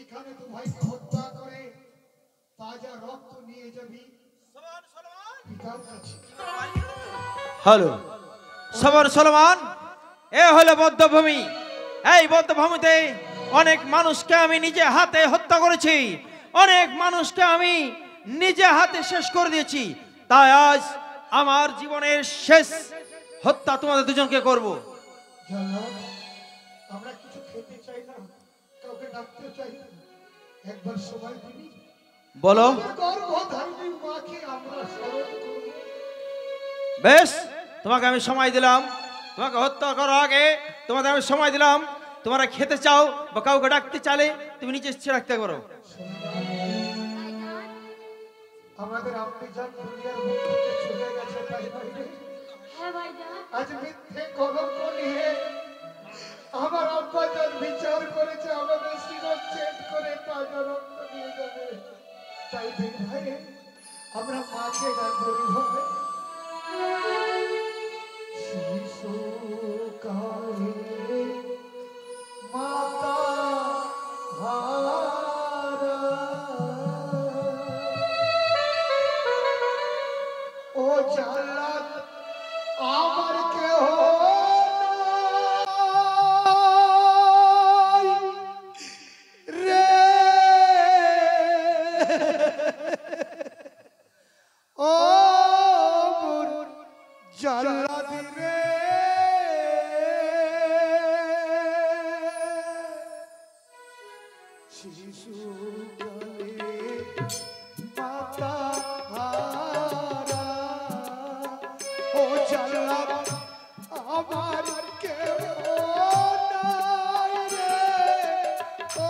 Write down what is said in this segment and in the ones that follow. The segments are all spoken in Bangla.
এইখানে তো ভাইকে হত্যা করে তাজা রক্ত নিয়ে যাবি পিতার কাছে। হ্যালো সবর সলমান, এ হলো বদ্ধভূমি। এই বদ্ধভূমিতে অনেক মানুষকে আমি নিজে হাতে হত্যা করেছি, অনেক মানুষকে আমি নিজে হাতে শেষ করে দিয়েছি। তাই আজ আমার জীবনের শেষ হত্যা তোমাদের দুজনকে করব। আমরা কিছু খেতে চাই না, কাউকে ডাকতে চাই না, একবার সবাই দিবি। বলো। গর্ভধারিণী মাকে আমরা স্মরণ করব। বেশ, তোমাকে আমি সময় দিলাম, তোমাকে হত্যা করার আগে তোমাদের আমি সময় দিলাম। তোমরা খেতে চাও বা কাউকে ডাকতে চাইলে তুমি নিজে ইচ্ছে রাখতে পারো। আমাদের আপনি যান দুনিয়ার মুখ থেকে চলে গেছে তাই নয়? হ্যাঁ ভাইজান। আজ মিথ্যে কলঙ্ক নিয়ে আমার আব্বা যান বিচার করেছে আমাদের শিরচ্ছেদ করে তাজা রক্ত নিয়ে যাবে। তাই দিন ভাই আমরা মাকে ডাকবো ভাই। শিশু কালে মাতা হারা ও জান্নাত আমার কেহ নাই রে ও মোর জান্নাত রে শিশু কালে মাতা হারা ও জান্নাত আমার কেউ নাই রে ও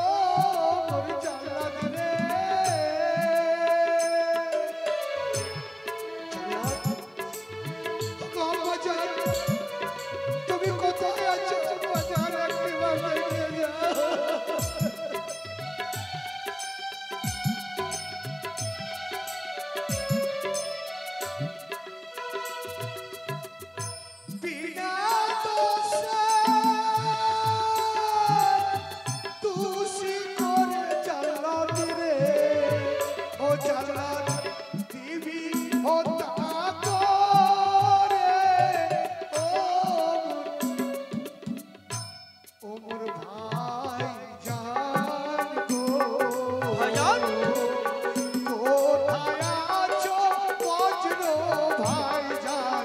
মোর জান্নাত রে। জান্নাত বাজার তুমি কোথায় আছো? বাজার একটি বাজার নিয়ে যাও। বিনা দোষে দোষী করে জান্নাত রে ও জান্নাত দিবি হত্যা করে ও মোর ভাই জান গো। ভাইজান? কোথায় আছো বজ্র ভাই জান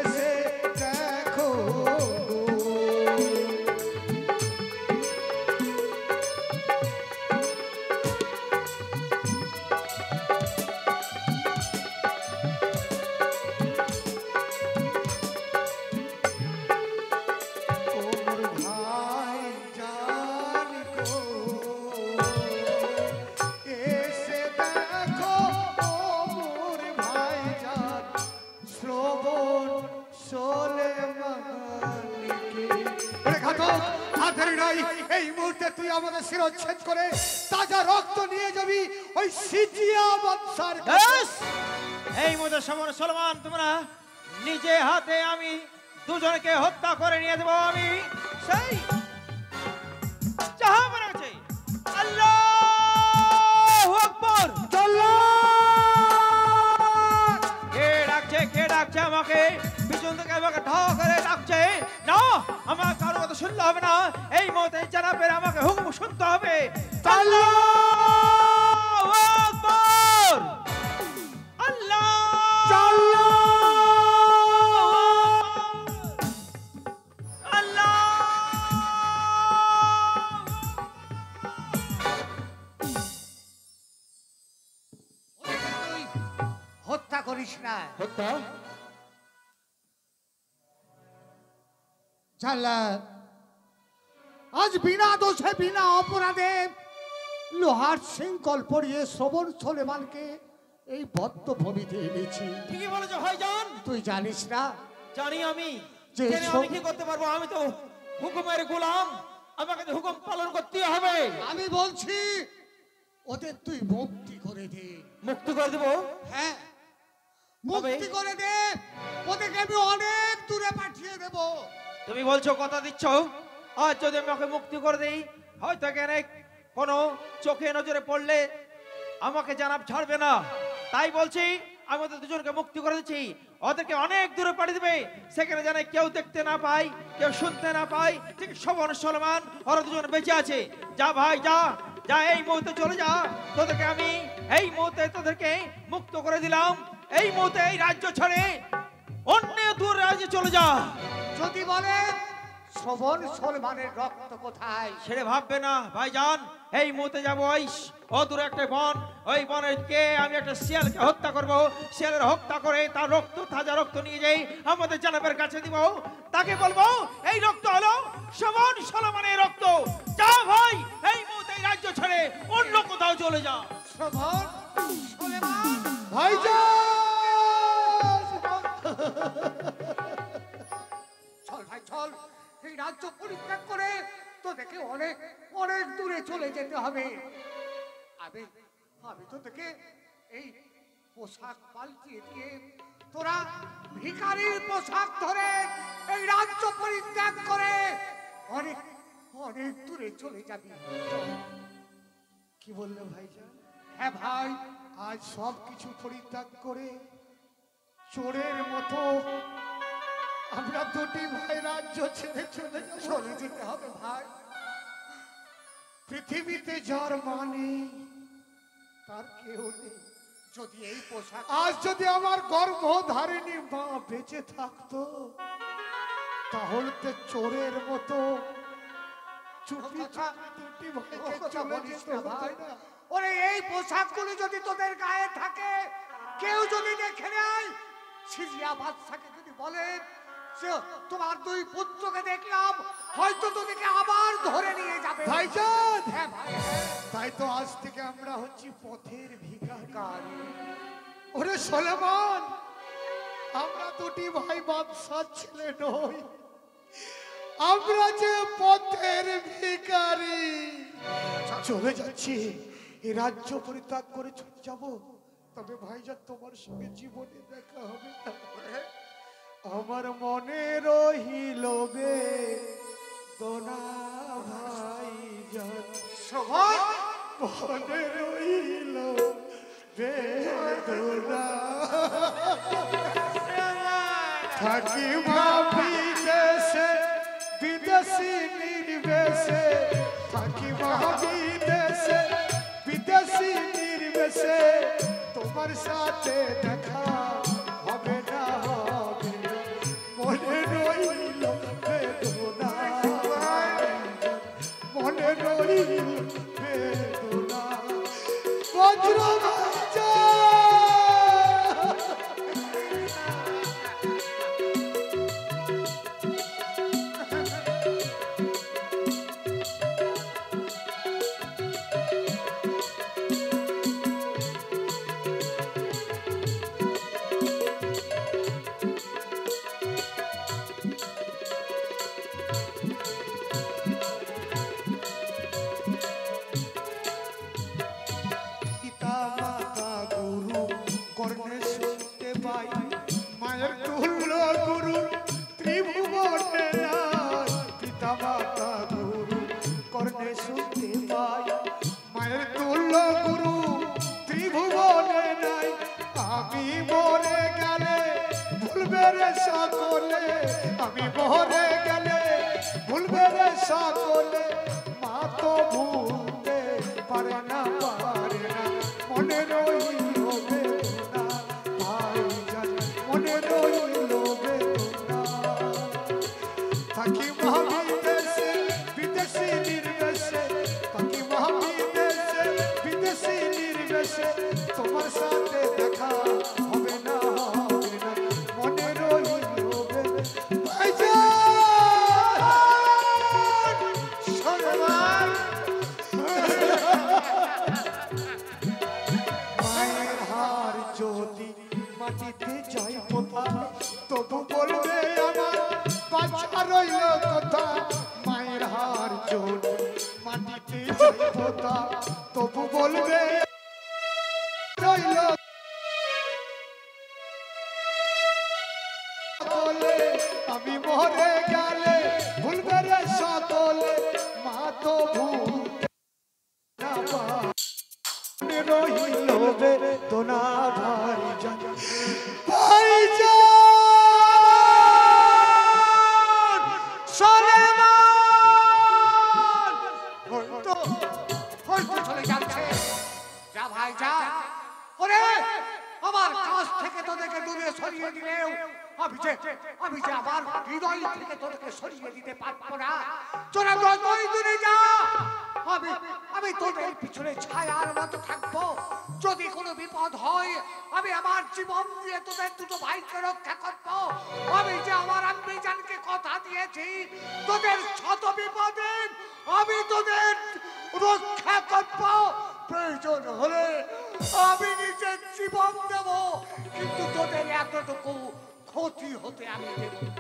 এসে দেখো গো। ও মোর ভাই জান গো এসে দেখো ও মোর ভাই জান শ্রবণ সোলেমানকে। ওরে ঘাতক, হাতের নাই এই মুহূর্তে তুই আমাদের শিরচ্ছেদ করে তাজা রক্ত নিয়ে যাবি ওই সিজিয়া বৎসার কাছে। বেশ, এই মুহূর্তে সবর সলমান, তোমরা নিজে হাতে আমি দুজনকে হত্যা করে নিয়ে দেবো। আমি সেই যাহা মনে হচ্ছে আল্লাহু আকবার। কে ডাকছে আমাকে? পিছন থেকে আমাকে ঢা করে ডাকছে। না, আমার কারো কথা শুনতে হবে না, এই মুহূর্তে জানাবের আমাকে হুকুম শুনতে হবে। আল্লাহু আকবার। আল্লাহ হত্যা করিস না। হত্যা? জান্নাত আজ বিনা দোষে বিনা অপরাধে লোহার শৃঙ্খল পরিয়ে শ্রবণ সোলেমানকে এই বদ্ধভূমিতে এনেছি। ঠিকই বলেছো ভাইজান। তুই জানিস না? জানি আমি। যে জেনে আমি কি করতে পারবো? আমি তো হুকুমের গোলাম, আমাকে তো হুকুম পালন করতে হবে। আমি বলছি ওদের তুই মুক্তি করে দে। মুক্তি করে দেবো? হ্যাঁ, মুক্তি করে দে, ওদেরকে আমি অনেক দূরে পাঠিয়ে দেব। তুমি বলছো, কথা দিচ্ছ, আজ যদি আমি ওকে মুক্তি করে দেই, হয়তো অনেক কোনো চোখে নজরে পড়লে আমাকে জানাব ছাড়বে না। তাই বলছি আমি ওদের দুজনকে মুক্তি করে দিচ্ছি। ওদেরকে অনেক দূরে পাঠিয়ে দেবে, সেখানে যেন কেউ দেখতে না পায়, কেউ শুনতে না পায়। ঠিক শোভন সলমান ওরা দুজন বেঁচে আছে। যা ভাই যা যা, এই মুহূর্তে চলে যা। তোদেরকে আমি এই মুহূর্তে তোদেরকে মুক্ত করে দিলাম। এই মুহূর্তে এই রাজ্য ছেড়ে অন্য দূর রাজ্যে চলে যা। যদি বলেন শোভন সলমানের রক্ত কোথায়, ছেড়ে ভাববে না ভাইজান। এই মুহূর্তে যাবো ওই অদূরে একটা বন, ওই বনের কে আমি একটা শিয়ালকে হত্যা করব। শিয়ালের হত্যা করে তার রক্ত, তাজা রক্ত নিয়ে যাই আমাদের জানাবের কাছে দিব। তাকে বলবো এই রক্ত হলো শোভন সলমানের রক্ত। যা ভাই, এই মুহূর্তে এই রাজ্য ছেড়ে অন্য কোথাও চলে যা। শোভন সলমান ভাইজান, চল ভাই চল, এই রাজ্য পরিত্যাগ করে তোদেরকে অনেক অনেক দূরে চলে যেতে হবে। আমি আমি তোদেরকে এই পোশাক পাল্টিয়ে দিয়ে তোরা ভিখারির পোশাক ধরে এই রাজ্য পরিত্যাগ করে অনেক অনেক দূরে চলে যাবি। কি বললে ভাইজান? হ্যাঁ ভাই, আজ সব কিছু পরিত্যাগ করে চোরের মতো আমরা দুটি ভাই রাজ্য ছেড়ে চলে যেতে হবে ভাই। পৃথিবীতে যার মানে তার কেউ নেই। যদি এই পোশাক, আজ যদি আমার গর্ভধারিণী মা বেঁচে থাকতো তাহলে তো চোরের মতো চুপি দুটি ভাইকে চলে যেতে ভাই। ওরে এই পোশাকগুলো যদি তোদের গায়ে থাকে, কেউ যদি দেখে নেয়, সিরিয়া বাদশাকে যদি বলে তোমার দুই পুত্রকে দেখলাম, হয়তো তোদেরকে আবার ধরে নিয়ে যাবে ভাইজান। হ্যাঁ ভাই, তাই তো আজ থেকে আমরা হচ্ছি পথের ভিখারি। ওরে সলমান, আমরা দুটি ভাই বাদশার ছেলে নই, আমরা যে পথের ভিখারি। চলে যাচ্ছি, এই রাজ্য পরিত্যাগ করে চলে যাব। তবে ভাইজান তোমার সঙ্গে জীবনে দেখা হবে না। আমার মনে রহিল বে দোনা ভাইজান, মনে রহিল বে দোনা। থাকি ভাবি দেশে বিদেশি নির্বেশে, থাকি ভাবি দেশে বিদেশি নির্বেশে, তোমার সাথে দেখা হবে না, হবে না। মনে রইল বেদনা, মনে রইল বেদনা। বজ্র বাজা সকলে, আমি মরে গেলে ভুলবে রে সকলে, মা তো ভুলতে পারে না, পারে না। মনে রইল বেদনা ভাইজান, মনে রইল বেদনা। থাকি ভাবি দেশে বিদেশি নির্বেশে, থাকি ভাবি দেশে বিদেশি নির্বেশে, তোমার সাথে দেখা হবে না, হবে না। মনে রইল মায়ের হার যদি মাটিতে যাই পোতা, তবু বলবে আমার বাচ্চা রইল কথা। মায়ের হার যদি মাটিতে যাই পোতা, তবু বলবে রইল। আমি মরে গেলে ভুলবে রে সকলে, মা তো ভুল সরিয়ে দিলেও আমি যে আমার হৃদয় থেকে তোদেরকে সরিয়ে দিতে পারবো না। তোরা যতই দূরে যা, আমি তোদের পিছনে ছায়ার মতো থাকবো। যদি কোনো বিপদ হয় আমি আমার জীবন দিয়ে তোদের দুটো ভাইকে রক্ষা করবো। আমি যে আমার আম্বিজানকে কথা দিয়েছি তোদের শত বিপদে আমি তোদের রক্ষা করবো। প্রয়োজন হলে আমি নিজের জীবন দেব, কিন্তু তোদের এতটুকু ক্ষতি হতে আমি দেব না।